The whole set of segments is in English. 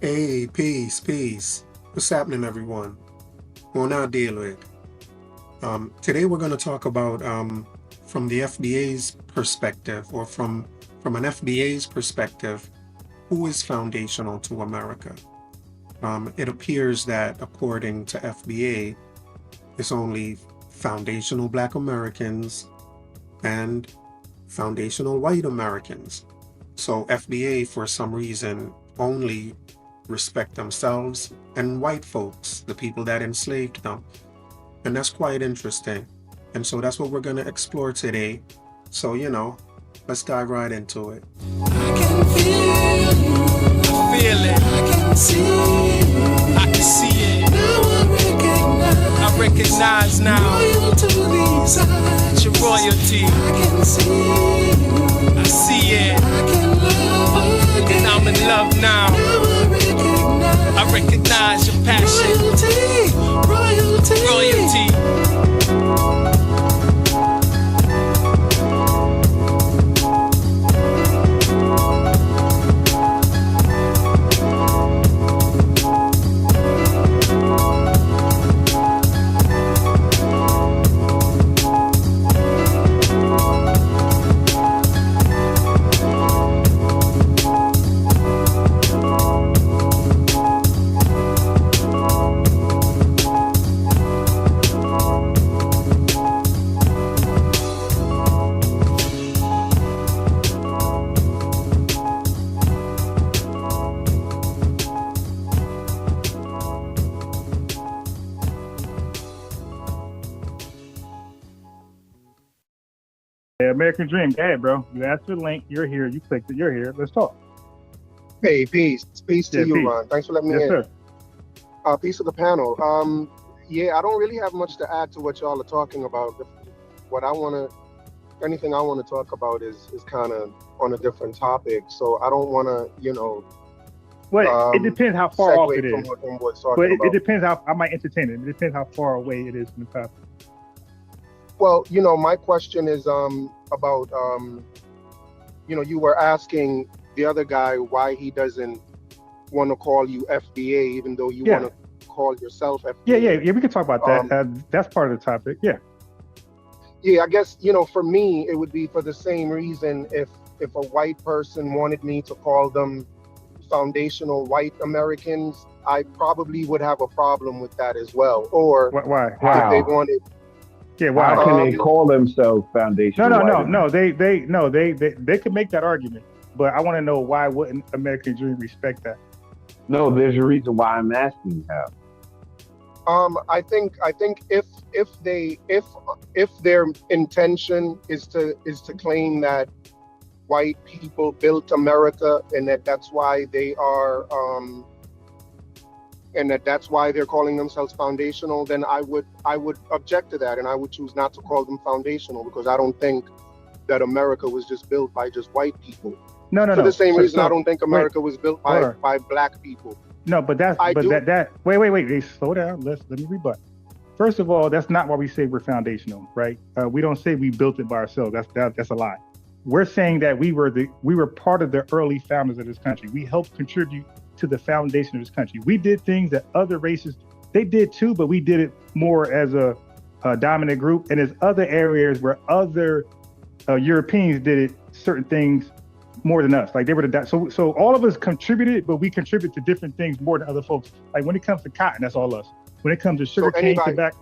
Hey, peace, peace. What's happening, everyone? Well, now deal with. Today we're going to talk about from the FBA's perspective, or from an FBA's perspective, who is foundational to America. It appears that according to FBA, it's only foundational Black Americans and foundational white Americans. So FBA, for some reason, only respect themselves and white folks, the people that enslaved them. And that's quite interesting. And so that's what we're going to explore today. So, let's dive right into it. I can feel you. I feel it. I can see you. I can see it. Now I recognize now. Royal to these eyes. It's your royalty. I can see you. I see it. I can love again. And I'm in love now. Now I recognize your passion. Royalty. Royalty. American Dream. Go ahead, bro. That's the link. You're here. You clicked it. You're here. Let's talk. Hey, peace. Peace to you, peace. Ron. Thanks for letting me Yes, in. sir. Peace to the panel. I don't really have much to add to what y'all are talking about. Anything I want to talk about is kind of on a different topic. So I don't want to, Well, it depends how far off it is. from what's But talking it about. depends how I might entertain it. It depends how far away it is from the topic. Well, my question is about you were asking the other guy why he doesn't want to call you FBA, even though you want to call yourself FBA. Yeah. We can talk about that. That's part of the topic. Yeah. Yeah, I guess, for me, it would be for the same reason if a white person wanted me to call them foundational white Americans, I probably would have a problem with that as well. Or Why? if they wanted. Yeah. Why? How can they call themselves foundational? No. They could make that argument, but I want to know why wouldn't American Dream respect that? No, there's a reason why I'm asking how. I think if their intention is to claim that white people built America and that's why they are that's why they're calling themselves foundational, then I would object to that, and I would choose not to call them foundational, because I don't think that America was just built by just white people. No. For the same reason, I don't think America was built by black people. No, but wait, hey, slow down. Let me rebut. First of all, that's not why we say we're foundational, right? We don't say we built it by ourselves. That's a lie. We're saying that we were part of the early founders of this country. We helped contribute to the foundation of this country. We did things that other races, they did too, but we did it more as a dominant group. And there's other areas where other Europeans did it, certain things more than us. Like they were so all of us contributed, but we contribute to different things more than other folks. Like when it comes to cotton, that's all us. When it comes to sugar cane, tobacco,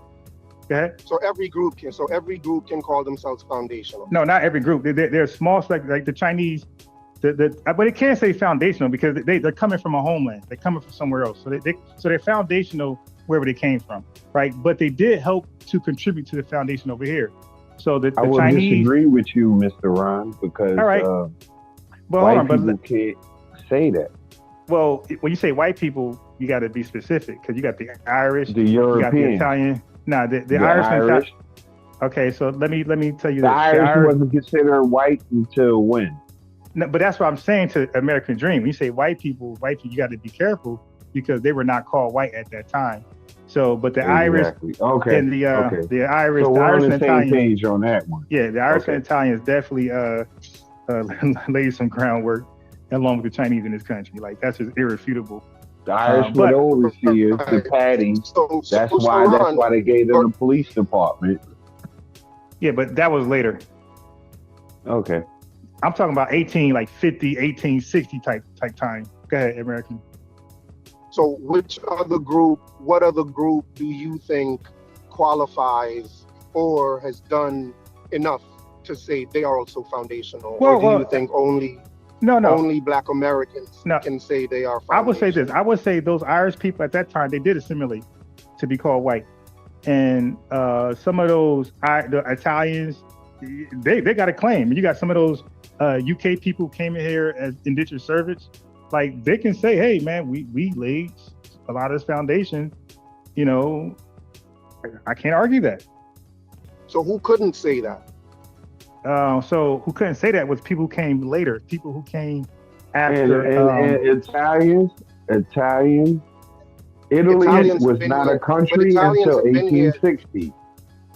go ahead. So every group can call themselves foundational. No, not every group. They're small, like the Chinese. But it can't say foundational because they're coming from a homeland. They're coming from somewhere else. So they're foundational wherever they came from, right? But they did help to contribute to the foundation over here. So the I will Chinese disagree with you, Mr. Ron, because all right. white people can't say that. Well, when you say white people, you got to be specific, because you got the Irish, The you got the European. Italian. No, the Irish. Okay, so let me tell you The this. Irish wasn't considered white until when? No, but that's what I'm saying to American Dream. When you say white people, you got to be careful, because they were not called white at that time. So, but the Irish and the Irish, so the we're Irish on and the same Italians, page on that one. yeah, the Irish and Italians definitely laid some groundwork along with the Chinese in this country. Like that's just irrefutable. The Irish were But the overseers, the patties. So That's so why they gave them the police department. yeah, but that was later. Okay. I'm talking about 1850, 1860 type time. Go ahead, American. So what other group do you think qualifies or has done enough to say they are also foundational? Or do you think only Black Americans can say they are foundational? I would say this. I would say those Irish people at that time, they did assimilate to be called white. And some of those, the Italians, they got a claim. You got some of those UK people who came in here as indentured servants. Like, they can say, hey, man, we laid a lot of this foundation. You know, I can't argue that. So who couldn't say that? So who couldn't say that was people who came later, people who came after. And Italian. Italy was not a country until 1860.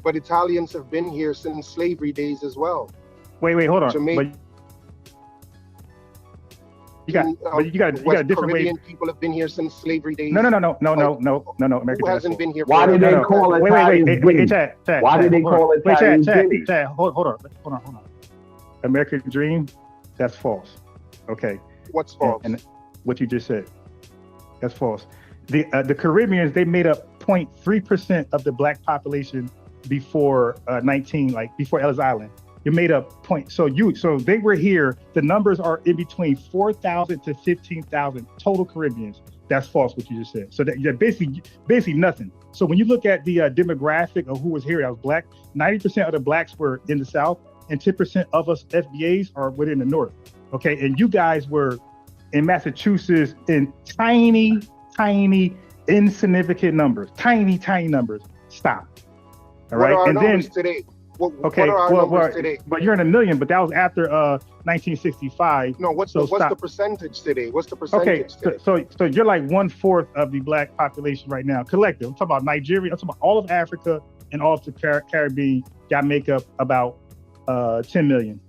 But Italians have been here since slavery days as well. Wait, hold on. Jamaica, you got a different Caribbean way. people have been here since slavery days. No. American. Who hasn't been here? Why did they call Italians Guinea? Chad, Why did they call Italians Guinea? Chad, hold on. American Dream, that's false. Okay. What's false? And what you just said, that's false. The Caribbeans, they made up 0.3% of the Black population before before Ellis Island. You made up so they were here. The numbers are in between 4,000 to 15,000 total Caribbeans. That's false, what you just said. So that basically nothing. So when you look at the demographic of who was here that was Black, 90% of the Blacks were in the South, and 10% of us FBAs are within the North. Okay, and you guys were in Massachusetts in tiny, insignificant numbers, tiny numbers. Stop. All right, what are and our numbers today? What are our numbers today? But you're in a million. But that was after 1965. No, what's the percentage today? What's the percentage today? So you're like 1/4 of the Black population right now, collective. I'm talking about Nigeria. I'm talking about all of Africa and all of the Caribbean. Y'all make up about 10 million.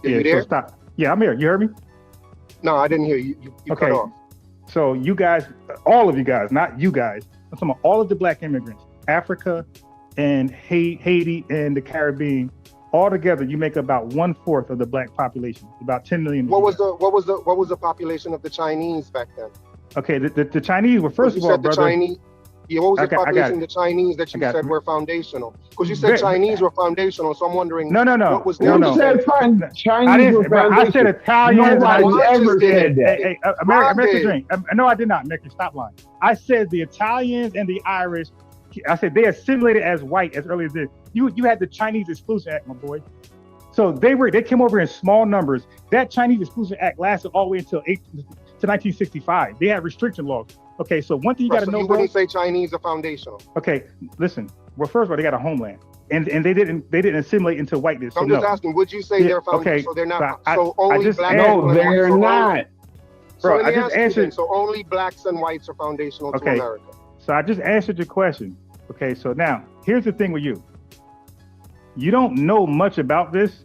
You there? So stop. Yeah, I'm here. You heard me? No, I didn't hear you. You cut off. So you guys, all of you guys, not you guys, I'm talking about all of the Black immigrants, Africa and Haiti and the Caribbean, all together, you make about 1/4 of the Black population, about 10 million. What was the population of the Chinese back then? Okay, the Chinese were first of all, brother. Chinese, what was the population of the Chinese that you said were foundational? Because you said Chinese were foundational, so I'm wondering. No. What was their Chinese were foundational. I said Italians. Nobody ever said that. Hey, American Dream. No, I did not. American, stop lying. I said the Italians and the Irish. I said they assimilated as white as early as this. You had the Chinese Exclusion Act, my boy. So they came over in small numbers. That Chinese Exclusion Act lasted all the way until 1965. They had restriction laws. Okay, so one thing you got to know, you wouldn't say Chinese are foundational. Okay, listen. Well, first of all, they got a homeland, and they didn't assimilate into whiteness. I'm just asking. Would you say they're foundational? Okay, so they're not. So only Black. No, they're not. Bro, I just answered. So only Blacks and whites are foundational to America. So I just answered your question. Okay, so now here's the thing with you. You don't know much about this,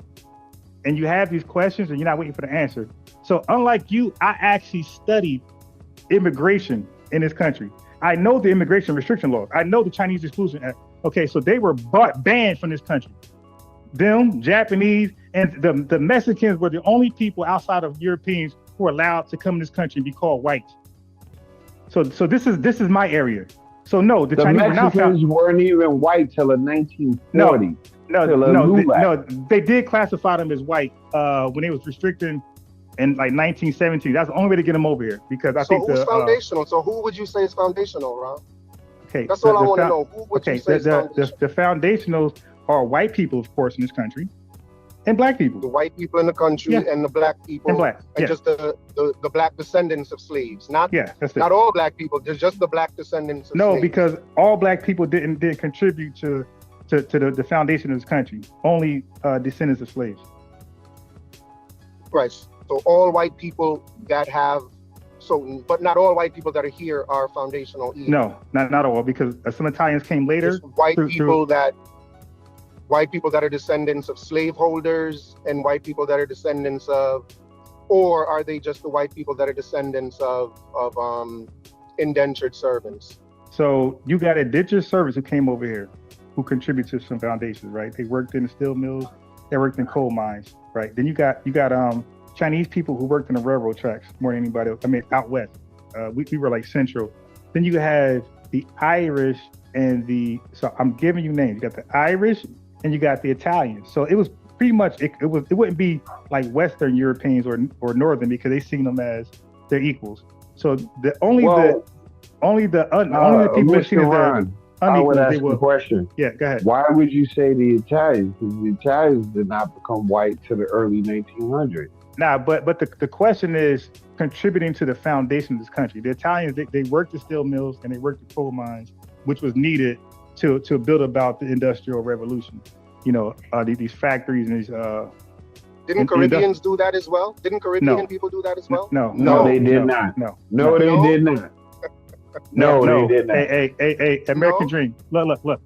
and you have these questions, and you're not waiting for the answer. So unlike you, I actually studied immigration in this country. I know the immigration restriction laws. I know the Chinese Exclusion Act. Okay, so they were banned from this country. Them, Japanese, and the Mexicans were the only people outside of Europeans who were allowed to come in this country and be called white. So this is my area. So no, the Chinese Mexicans weren't even white till the 1940s. No, they did classify them as white when they was restricting in like 1917. That's the only way to get them over here, because I think who's foundational? So who would you say is foundational, Ron? Okay, that's all I want to know. Who would you say is foundational? The foundationals are white people, of course, in this country, and Black people. The white people in the country and the Black people, and just the Black descendants of slaves. Not all Black people. There's just the Black descendants of slaves. No, because all Black people didn't contribute to the foundation of this country. Only descendants of slaves. Right. So all white people that have, but not all white people that are here are foundational either. No, not all, because some Italians came later. Just white people that are descendants of slaveholders, and white people that are descendants of or are they just the white people that are descendants of indentured servants? So you got indentured servants who came over here, who contributed to some foundations, right? They worked in the steel mills, they worked in coal mines, right? Then you got Chinese people who worked in the railroad tracks more than anybody else. I mean, out west, we were like central. Then you have the Irish and so I'm giving you names. You got the Irish and you got the Italians. So it was pretty much, it wouldn't be like Western Europeans or Northern, because they seen them as their equals. So the only the people that seen as I would ask the question. Yeah, go ahead. Why would you say the Italians? Because the Italians did not become white till the early 1900s. Nah, but the question is contributing to the foundation of this country. The Italians, they worked the steel mills and they worked the coal mines, which was needed to build about the Industrial Revolution. You know, these factories and these. Didn't Caribbeans do that as well? Didn't Caribbean people do that as well? No, they did not. No, they did not. No, they did not. Hey, American Dream. Look,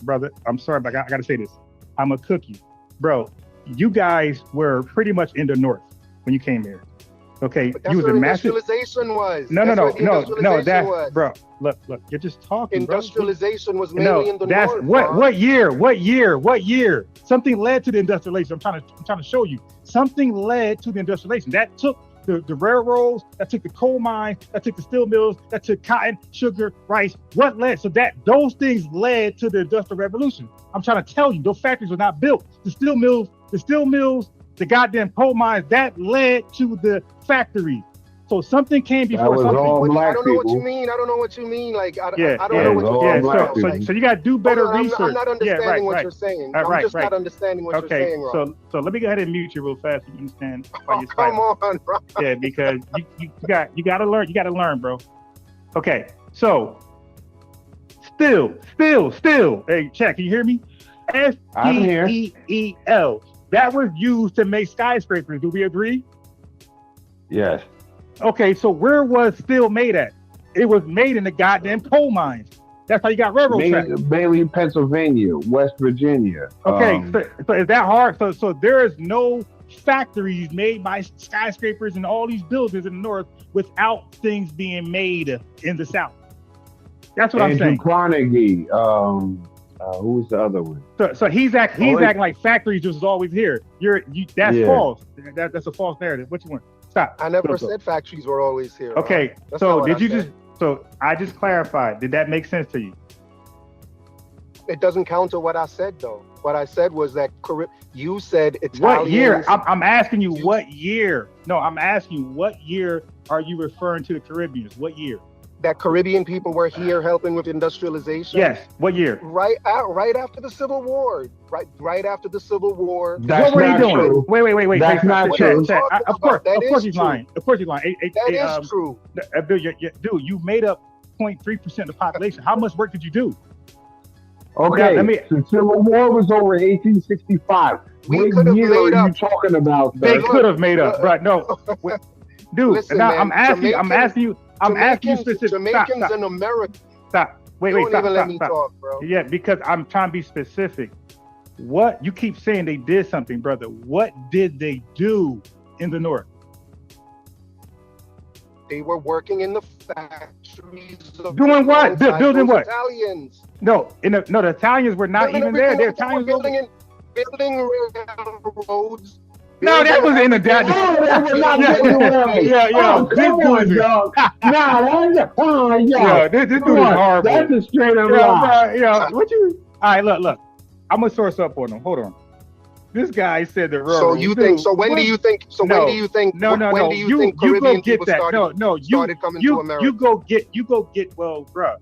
brother. I'm sorry, but I gotta say this. I'm a cookie, bro. You guys were pretty much in the north when you came here. Okay, but that's you was where a massive. Industrialization was. No. That, bro. Look. You're just talking. Industrialization was mainly in the north. What year? Something led to the industrialization. I'm trying to show you. Something led to the industrialization. That took the railroads, that took the coal mines, that took the steel mills, that took cotton, sugar, rice. What led? So those things led to the Industrial Revolution. I'm trying to tell you, those factories were not built. The steel mills, the goddamn coal mines, that led to the factories. So something came before something. I don't know what you mean. Like, I don't know what you mean. So you got to do better research. I'm not understanding what you're saying. I'm just not understanding what you're saying, Ron. So let me go ahead and mute you real fast so you understand why you're come on, Ron. Yeah, because you got to learn. You got to learn, bro. Okay, so still. Hey, Chat, can you hear me? STEEL. That was used to make skyscrapers. Do we agree? Yes. Okay, so where was steel made at? It was made in the goddamn coal mines. That's how you got railroad tracks. Mainly Pennsylvania, West Virginia. Okay, so is that hard? So there is no factories made by skyscrapers and all these buildings in the north without things being made in the south. That's what I'm saying. Carnegie. Who's the other one? So he's acting like factories just was always here. That's false. That's a false narrative. What you want? Stop. I never said factories were always here. Okay, so I just clarified. Did that make sense to you? It doesn't counter what I said, though. What I said was that you said Italians. What year? I'm asking you what year. No, I'm asking you what year are you referring to the Caribbeans? What year? That Caribbean people were here helping with industrialization? Yes. What year? Right after the Civil War. Right after the Civil War. What were you doing? True. Wait. That's not true. Of course he's lying. Of course he's lying. That is true. Dude, you made up 0.3% of the population. How much work did you do? Okay, the Civil War was over 1865. What year are you talking about? Sir? They could have made up, right? No, dude. Listen, now man, I'm asking you specific. Jamaicans in America. Stop. Wait. Don't Stop. even let me talk, bro. Yeah, because I'm trying to be specific. What you keep saying they did something, brother. What did they do in the north? They were working in the factories. Doing what? Building what? Italians. No, the Italians were not even there. The Italians were building railroads. No, that was in the dad. No, that was not Yeah. Oh, come on, dog. This dude is horrible. That's a straight up lie. What you? All right, look. I'm gonna source up on him. Hold on. This guy said the railroad. So you think? So when do you think? So when do you think? No. When do you think Caribbean people started coming to America? You go get. Well, bruh.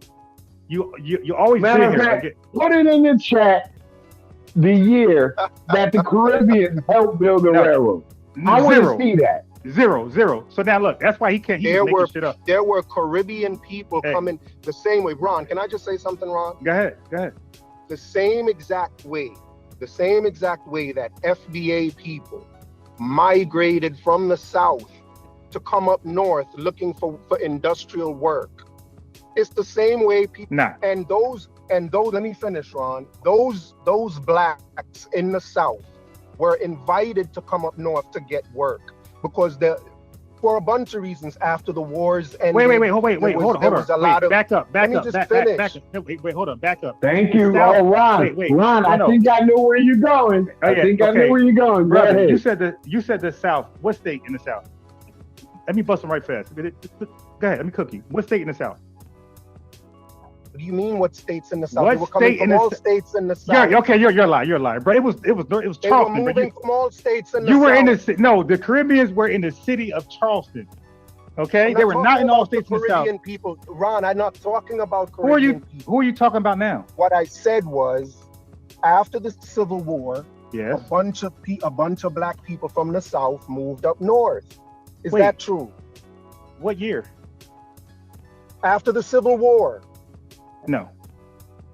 You always Matter of fact, put it in the chat. The year that the Caribbean helped build the railroad. I want to see that. Zero. So now look, that's why he can't. He's making shit up. There were Caribbean people coming the same way. Ron, can I just say something, Ron? Go ahead. The same exact way that FBA people migrated from the South to come up north looking for industrial work. It's the same way people. Nah. And those. Let me finish, Ron. Those blacks in the South were invited to come up north to get work. because for a bunch of reasons after the wars ended. Wait, hold on. Back up. Hold on, back up. Thank you. South, oh, Ron. Ron, I think I know where you're going. I know where you're going. Brother, Go ahead. You said the South. What state in the South? Let me bust them right fast. Go ahead, let me cook you. What state in the South? What do you mean? What states in the South? What they were coming state from all states in the South. You're lying, bro. It was They Charleston. were moving from all states in the You were South. the Caribbeans were in the city of Charleston. Okay, they were not in all states in the South. Caribbean people, Ron, I'm not talking about Caribbean people. Who are you talking about now? What I said was, after the Civil War, Yes. a bunch of black people from the South moved up north. Is Wait. that true? What year? After the Civil War. No.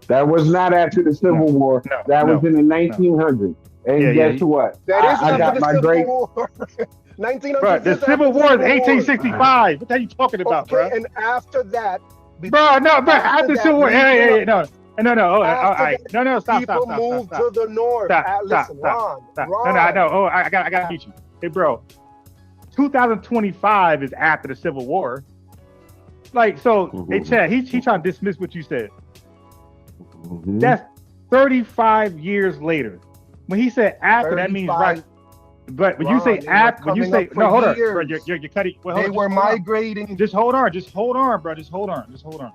That was not after the Civil War. No, that was in the 1900s. And guess what? That is I got after my the great. Civil War. 1900s. Bro, the Civil War is 1865. What are you talking about, bro? And after that, after the Civil War, no. Oh, all right. No, stop. People moved to the north. Listen, Ron. No, I know. Oh, I got to beat you. Hey, bro, 2025 is after the Civil War. Like, so, hey, Chad, he trying to dismiss what you said. Mm-hmm. That's 35 years later. When he said after, that means right. But when you say after, hold on, bro, you're cutting. Well, they were migrating. Just hold on, bro. Just hold on.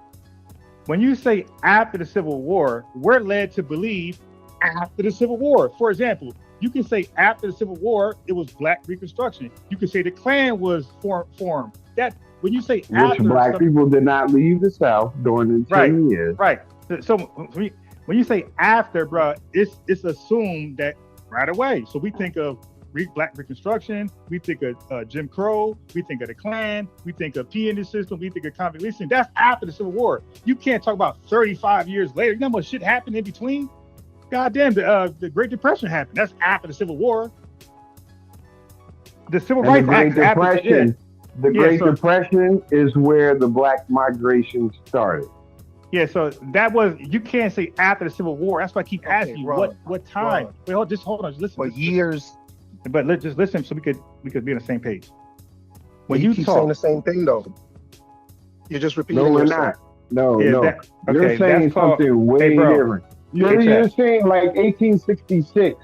When you say after the Civil War, we're led to believe after the Civil War. For example, you can say after the Civil War, it was Black Reconstruction. You can say the Klan was formed. That when you say after, black people did not leave the South during the 10 years. Right. So when you say after, bro, it's assumed that right away. So we think of Black Reconstruction, we think of Jim Crow, we think of the Klan, we think of peonage system, we think of convict leasing. That's after the Civil War. You can't talk about 35 years later. You know how much shit happened in between? Goddamn, the Great Depression happened. That's after the Civil War. The Civil Rights Act after the Great Depression is where the Black migration started. Yeah, so that was, you can't say after the Civil War. That's why I keep asking you, what time? Wait, hold on, just listen. For years. But let's just listen so we could be on the same page. When you keep saying the same thing though. You're just repeating yourself. No. You're saying something way different. You're saying like 1866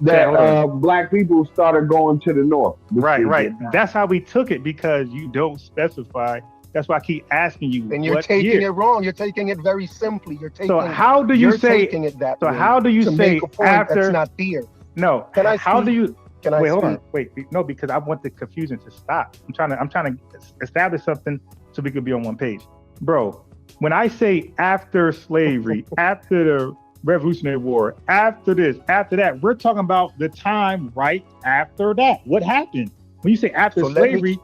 that black people started going to the north. Right. That's how we took it because you don't specify. That's why I keep asking you. And you're taking it wrong. You're taking it very simply. So how do you say it that so way how do you say after that's not there? No. Can I how speak? do you Can I wait, hold speak? on. Wait, no, because I want the confusion to stop. I'm trying to establish something so we could be on one page. Bro, when I say after slavery, after the Revolutionary War, after this, after that, we're talking about the time right after that. What happened? When you say after slavery,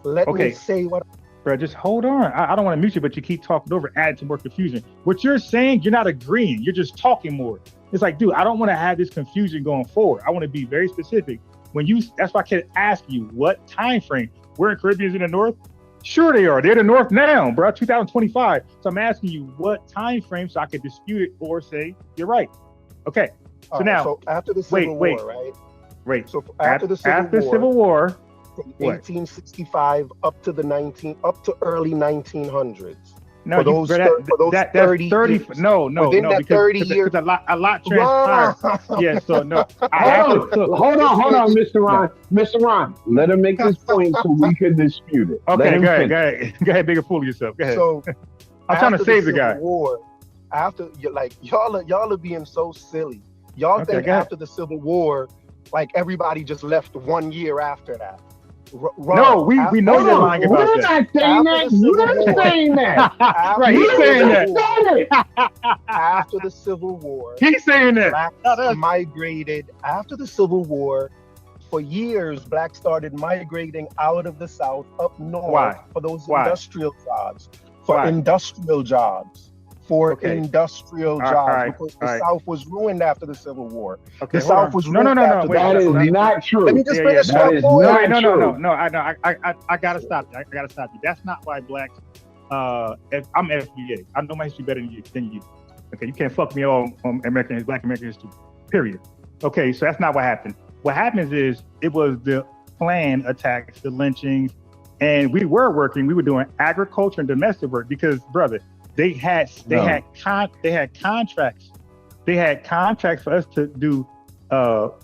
let me say what. Bro, just hold on. I don't want to mute you, but you keep talking over, adding to more confusion. What you're saying, you're not agreeing. You're just talking more. It's like, dude, I don't want to have this confusion going forward. I want to be very specific. That's why I kept asking you, what time frame? We're in Caribbeans in the North? Sure they are. They're the North now, bro, 2025. So I'm asking you what time frame so I could dispute it or say, you're right. Okay. So now. So after the Civil War, right? Right. So after the Civil War, from 1865 up to early 1900s. No, for those 30 years. No, Within that 30 years. Because a lot transpired. Yeah, so no. Hold on, Mr. Ron. Mr. Ron, let him make this point so we can dispute it. Okay, go ahead, big a fool of yourself. Go ahead. So I'm trying to save the guy. War, after y'all are being so silly. Y'all think after the Civil War, like everybody just left 1 year after that. No, we know you're lying about that. We're not saying that. You're saying that. Right, he's saying that. After the Civil War, he's saying that. Blacks migrated after the Civil War. For years, blacks started migrating out of the South up north for those industrial jobs. Industrial jobs. Industrial jobs, because the South was ruined after the Civil War. Okay, the South was ruined after that is not true. Let me just finish my point. No. I gotta stop you. That's not why blacks. I'm FBA. I know my history better than you. Okay, you can't fuck me on Black American history. Period. Okay, so that's not what happened. What happens is it was the planned attacks, the lynchings, and we were working. We were doing agriculture and domestic work because, brother, they had contracts. They had contracts for us to do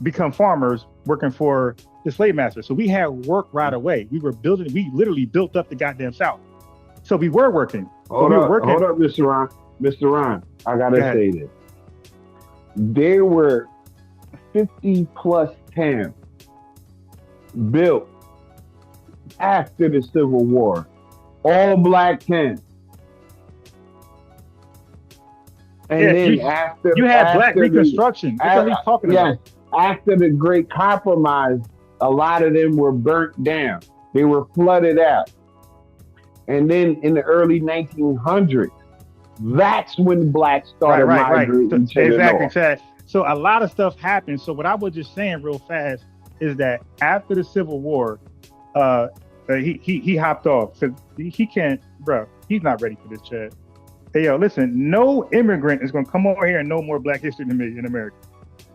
become farmers working for the slave master. So we had work right away. We literally built up the goddamn South. So we were working. Hold up, Mr. Ron. Mr. Ron, I gotta say this. There were 50 plus towns built after the Civil War, all black towns. And then you had black reconstruction. What are you talking about? After the Great Compromise, a lot of them were burnt down. They were flooded out. And then in the early 1900s, that's when blacks started migrating to the north. Chad. So a lot of stuff happened. So what I was just saying real fast is that after the Civil War, he hopped off because he can't, bro. He's not ready for this, Chad. Hey, yo, listen, no immigrant is going to come over here and know more black history than me in America.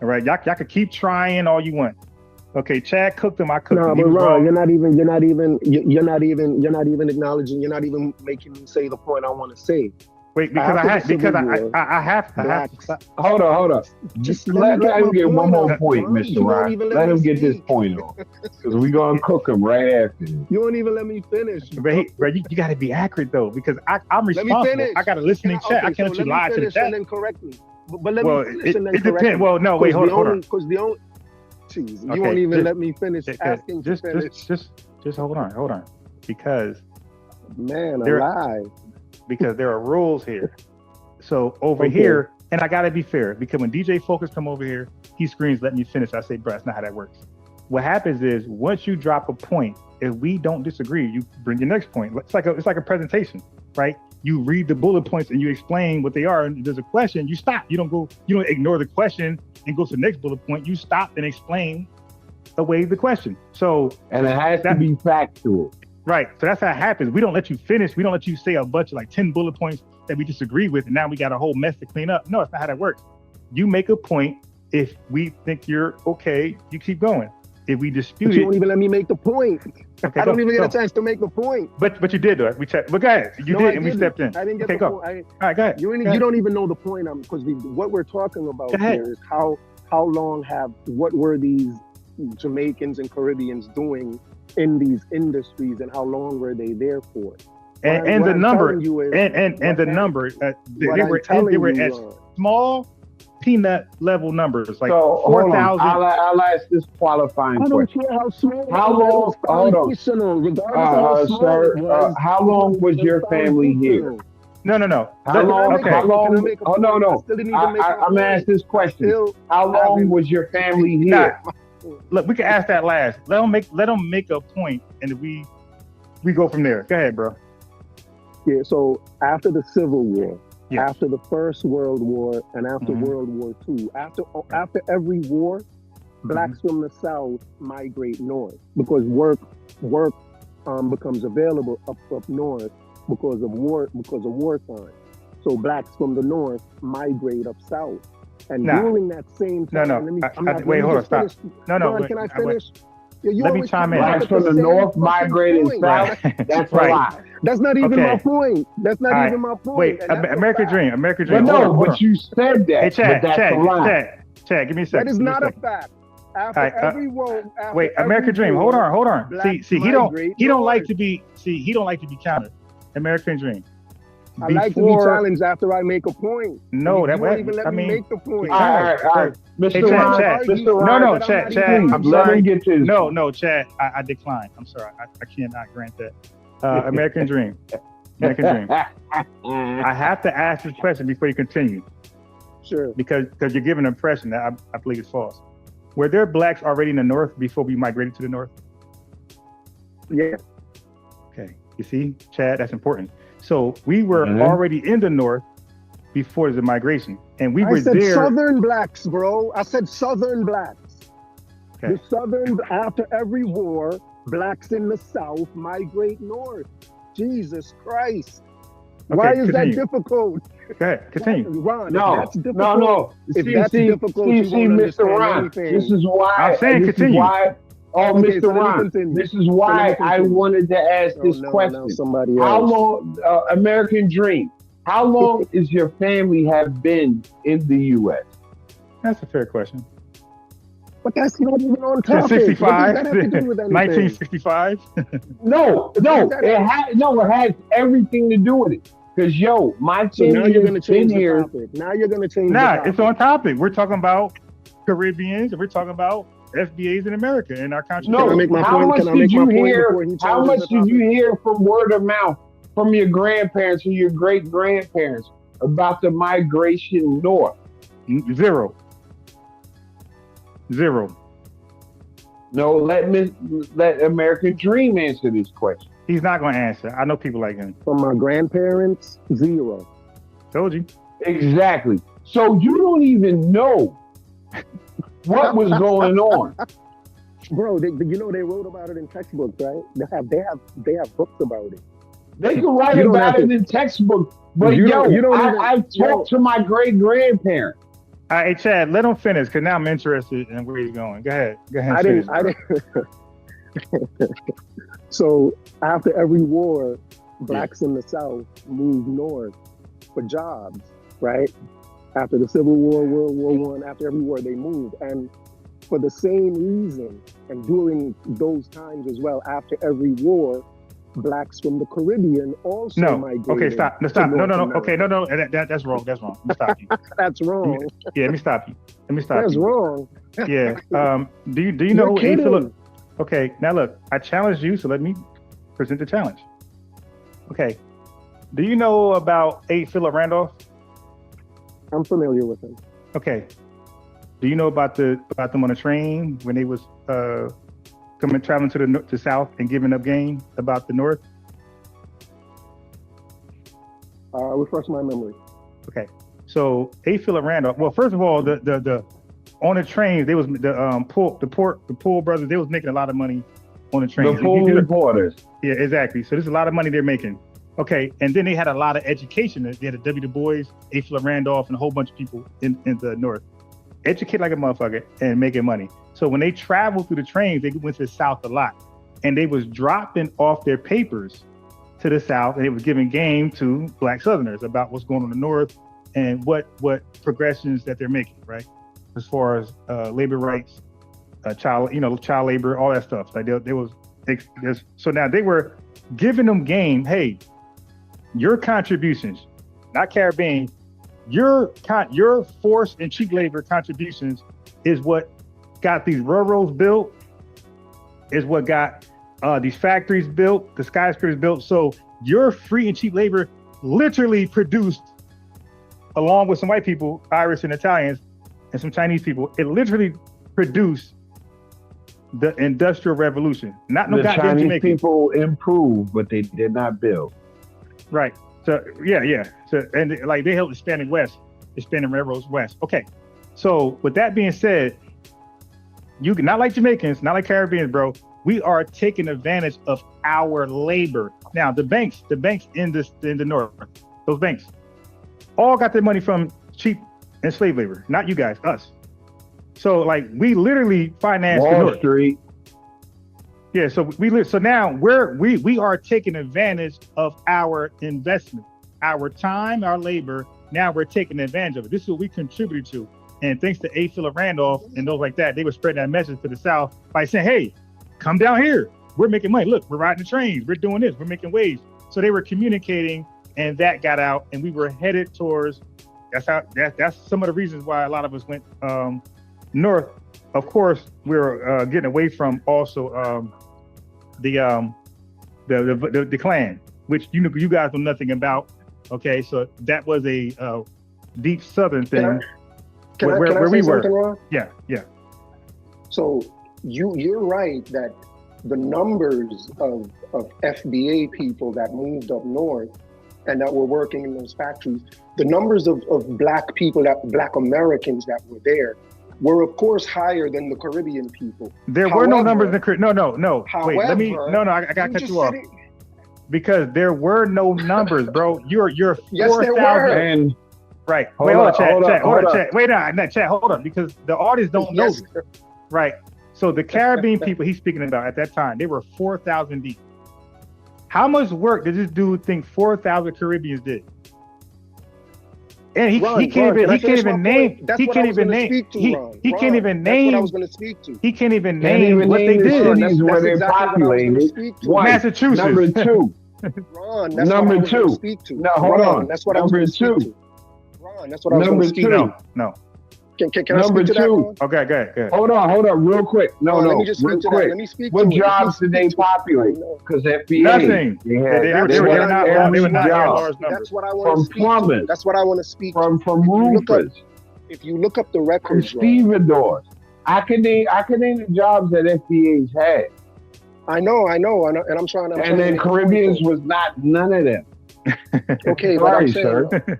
All right, y'all could keep trying all you want. Okay, Chad cooked him. I cooked him. No, but Ron, you're not even acknowledging. You're not even making me say the point I want to say. Wait, because I have to. Hold on. Just let him get one more point, Mr. Ron. Let him get this point on, because we're gonna cook him right after this. You won't even let me finish. Bro, you got to be accurate though, because I'm responsible. I got to listen and chat. I can't let you lie to the chat. And then correct me. But let me finish and then correct me. It depends. Well, no, wait, hold on. Because the only, jeez, you won't even let me finish asking to finish. Just hold on, because man, alive. Because there are rules here. So over here, and I gotta be fair, because when DJ Focus come over here, he screams, "Let me finish." I say, "Bro, that's not how that works." What happens is once you drop a point, if we don't disagree, you bring your next point. It's like a presentation, right? You read the bullet points and you explain what they are. And if there's a question, you stop. You don't ignore the question and go to the next bullet point. You stop and explain away the question. And it has to be factual. Right. So that's how it happens. We don't let you finish. We don't let you say a bunch of 10 bullet points that we disagree with. And now we got a whole mess to clean up. No, it's not how that works. You make a point. If we think you're okay, you keep going. If we dispute it. You won't even let me make the point. Okay, I don't even get a chance to make the point. But you did, though. We checked. But go ahead. You did, and we stepped in. I didn't get the point. All right, go ahead. You don't even know the point. Because what we're talking about here is how long what were these Jamaicans and Caribbeans doing in these industries, and how long were they there for? And the number, they were at small peanut level numbers, like 4,000. I'll ask this qualifying question. I don't care how small. How long? Hold on, sir. How long was your family here? No. How long? Okay. How long? Oh no. I'm gonna ask this question. How long was your family here? Look, we can ask that last. Let them make a point, and we go from there. Go ahead, bro. Yeah. So after the Civil War, after the First World War, and after World War II, after every war, blacks from the South migrate north because work becomes available up north because of wartime. So blacks from the north migrate up south. And during that same time, wait, hold on, stop. Can I finish? Let me chime in. Blacks from the north migrated south. That's right. That's not even my point. That's not even my point. Wait, American Dream. But no, but you said that. Hey, Chad, give me a second. That is not a fact. After every war. Wait, American Dream. Hold on. See, he don't like to be countered. American Dream. I like to be challenged after I make a point. No, that way. Even let me make the point. All right. Mr. Ron. No, Chad. I'm sorry. No, Chad. I decline. I'm sorry. I cannot grant that. American Dream. I have to ask this question before you continue. Sure. Because you're giving an impression that I believe is false. Were there blacks already in the north before we migrated to the north? Yeah. Okay. You see, Chad, that's important. So we were already in the north before the migration, and we were there. I said southern blacks, bro. I said southern blacks. Okay. The southern, after every war, blacks in the south migrate north. Jesus Christ. Okay, why is that difficult? Okay, continue. Ron, that's difficult. No. If that's difficult, Mr. Ron, this is why. I'm saying continue. Oh, Okay, Mr. so let me Ron, continue. this is So let why me I continue. wanted to ask Oh this no, question. now somebody How else. long, American Dream, how long is your family have been in the U.S.? That's a fair question. But that's not even on Since topic. What does 65, that have to do with anything? 1965. No, What does no, that it have? has no, it has everything to do with it. Cause yo, my So now family you're has gonna been change the here. topic. Now you're gonna change the Nah, it's on topic. topic. We're talking about Caribbeans and we're talking about FBAs in America and our Can I No, make contributions. my how point? much Can I did make my you point hear? before he How changes much the did topic? you hear from word of mouth from your grandparents or your great grandparents about the migration north? Zero. Zero. No, let American Dream answer this question. He's not going to answer. I know people like him. From my grandparents, zero. Told you. Exactly. So you don't even know what was going on. Bro, you know they wrote about it in textbooks, right? They have books about it. They can write You don't have about it to. in textbook, but You yo, don't even. I've Yo, talked to my great grandparents. All right, hey, Chad, let him finish because now I'm interested in where he's going. Go ahead. Go ahead and I finish. didn't. So after every war, blacks in the South moved north for jobs, right? After the Civil War, World War One, after every war, they moved, and for the same reason, and during those times as well, after every war, blacks from the Caribbean also No. migrated. Okay, stop. No, to stop. No, North no, no. America. Okay, no. That's wrong. That's wrong. Let me stop you. That's wrong. Yeah, let me stop you. Let me stop That's you. wrong. Yeah. Do you know You're who A. kidding. Philip? Okay, now look, I challenged you, so let me present the challenge. Okay. Do you know about A. Philip Randolph? I'm familiar with him. Okay. Do you know about them on the train when they was traveling to the south and giving up game about the north? Refresh my memory. Okay. So A. Philip Randolph. Well, first of all, the on the trains, they was the Poole brothers. They was making a lot of money on the trains. The Poole reporters. Yeah, exactly. So there's a lot of money they're making. Okay, and then they had a lot of education. They had a W. Du Bois, A. Philip Randolph, and a whole bunch of people in the north, educate like a motherfucker and making money. So when they traveled through the trains, they went to the south a lot, and they was dropping off their papers to the south, and it was giving game to Black Southerners about what's going on in the north and what progressions that they're making, right? As far as labor rights, child labor, all that stuff. Like so now they were giving them game. Hey, your contributions, not Caribbean, your forced and cheap labor contributions is what got these railroads built, is what got these factories built, the skyscrapers built. So your free and cheap labor literally produced, along with some white people, Irish and Italians, and some Chinese people, it literally produced the Industrial Revolution. Not no the goddamn Chinese Jamaican. people improved, but they did not build. Right. So yeah. So and like they helped expanding railroads west. Okay. So with that being said, you not like Jamaicans, not like Caribbeans, bro. We are taking advantage of our labor. Now the banks in the north, those banks, all got their money from cheap and slave labor. Not you guys, us. So like we literally finance the Wall north. Street. Yeah, so so now we are taking advantage of our investment, our time, our labor. Now we're taking advantage of it. This is what we contributed to. And thanks to A. Philip Randolph and those like that, they were spreading that message to the South by saying, hey, come down here. We're making money. Look, we're riding the trains. We're doing this. We're making waves. So they were communicating, and that got out, and we were headed towards, that's some of the reasons why a lot of us went north. Of course, we're getting away from also the Klan, which you guys know nothing about. Okay, so that was a deep Southern thing. Can I where say we were. something, Ron? Yeah. So you're right that the numbers of FBA people that moved up north and that were working in those factories, the numbers of black people, Black Americans that were there, were of course higher than the Caribbean people. There were no numbers in the Caribbean. No. Wait, let me. No, I gotta cut you off. Because there were no numbers, bro. You're Yes, 4,000. there were. And Right. Hold Wait, hold up, on, chat. hold Wait, up. no, chat, hold on, because the audience don't know. Yes, Right. So the Caribbean people he's speaking about at that time, they were 4,000 deep. How much work did this dude think 4,000 Caribbeans did? And he can't even name what they did. Where they populated. Massachusetts. Number two. Ron, that's what I was going to speak to. No, hold on. That's what I was going to speak to. Ron, that's what I was going to speak to. No. Can I speak to that, Ron? Okay, go ahead. Hold on, real quick. Let me just speak to that. Let me speak what to jobs did they populate? Because FBA. Nothing. They were not large numbers. That's what I want to speak to. That's what I want to speak to. From roofers. If you look up the records, from stevedores. I can name the jobs that FBA's had. I know, and I'm trying to. And then Caribbeans was not none of them. Okay, sorry, but I'm saying, sir.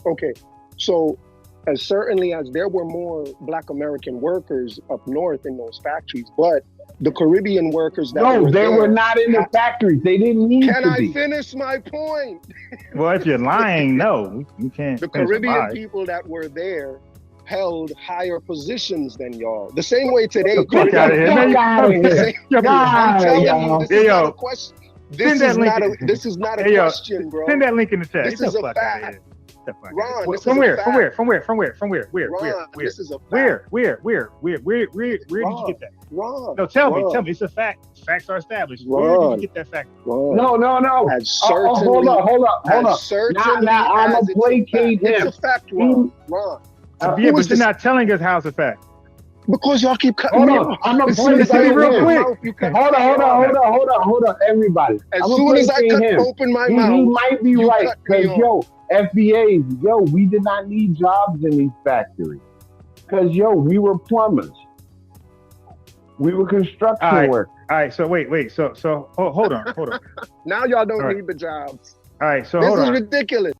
Okay, so as certainly as there were more Black American workers up north in those factories, but the Caribbean workers that were not in the factories. They didn't need to be. Can I finish my point? Well, if you're lying, no, you can't. The Caribbean people that were there held higher positions than y'all. The same way today. Fuck out of here. I'm telling you, this is not a question. This is not a question, bro. Send that link in the chat. This is a fact. Ron, from where? Where? This is a fact. Where did you get that? Ron. No, tell me. It's a fact. Facts are established. Ron. Where did you get that fact? Ron. No. Hold up. Now I'm gonna placate him. It's a fact, Ron. But you're not telling us how it's a fact. Because y'all keep cutting me off. I'm gonna placate real quick. Hold on, everybody. As soon as I open my mouth, he might be right. Because FBA, we did not need jobs in these factories. Because we were plumbers. We were construction workers. All right, so wait. So hold on. Now y'all don't need the jobs. All right, so hold on. This is ridiculous.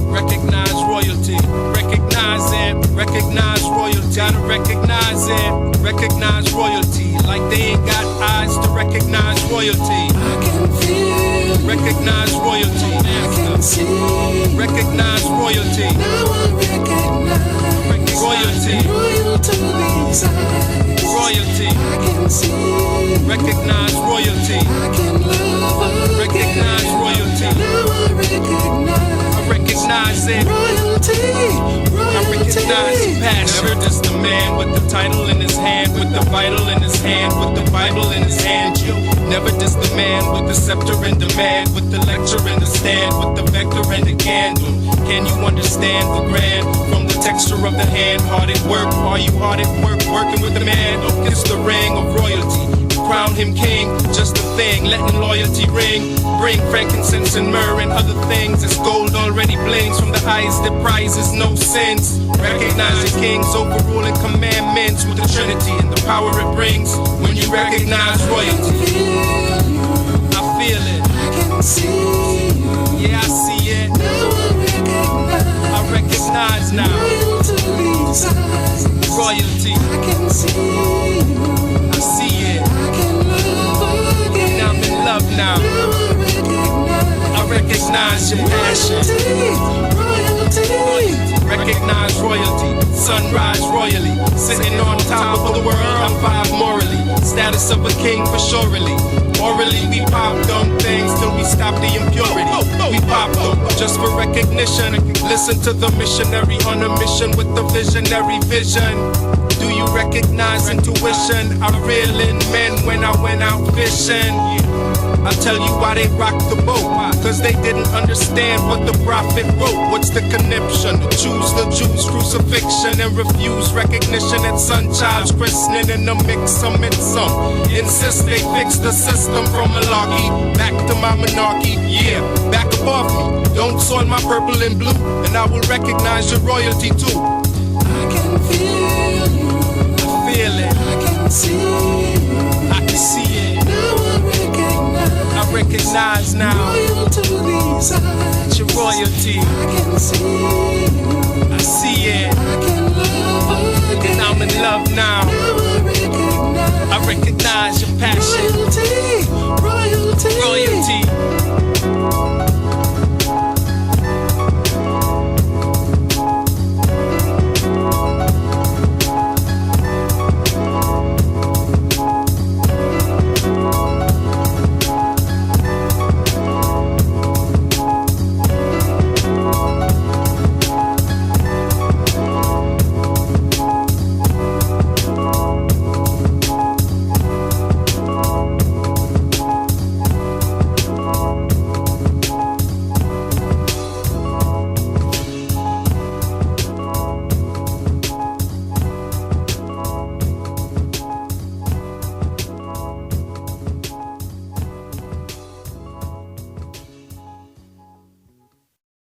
Recognize royalty. Recognize it. Recognize royalty. Gotta recognize it. Recognize royalty. Like they ain't got eyes to recognize royalty. I can feel. Recognize royalty. I can see. Recognize royalty. Now I recognize royalty. Royal to these eyes. Royalty. I can see. Recognize royalty. I can love again. Recognize royalty. Now I recognize it. I recognize the passion. Never just the man with the title in his hand, with the vital in his hand, with the Bible in his hand. Never just the man with the scepter in demand, with the lecture in the stand, with the vector and the candle. Can you understand the grand? From the texture of the hand, hard at work. Are you hard at work, working with the man? Don't kiss the ring of royalty. Crown him king, just a thing, letting loyalty ring. Bring frankincense and myrrh and other things. As gold already blings from the eyes that prizes no sins. Recognize the kings overruling commandments with the Trinity and the power it brings. When you recognize royalty, I feel it. I can see. Yeah, I see it. I recognize now. Royalty. I can see. I see it. I can love again. Now I'm in love now. I recognize your passion. Royalty. Recognize royalty. Sunrise royally. Sitting on top of the world. I'm five morally. Status of a king for surely. Orally we pop them things till we stop the impurity. We pop them just for recognition. Listen to the missionary on a mission with the visionary vision. Do you recognize intuition? I reel in men when I went out fishing. I'll tell you why they rocked the boat. Cause they didn't understand what the prophet wrote. What's the conniption? Choose the Jews' crucifixion and refuse recognition at son child's christening. In the mix, amid some insist they fix the system from malarkey back to my monarchy. Yeah, back above me. Don't soil my purple and blue, and I will recognize your royalty too. I can feel you. I feel it. I can see. I can see it. Now I recognize now. Royal to these eyes. Your royalty. I can see. I see it. I can love again. And I'm in love now. Now I recognize your passion.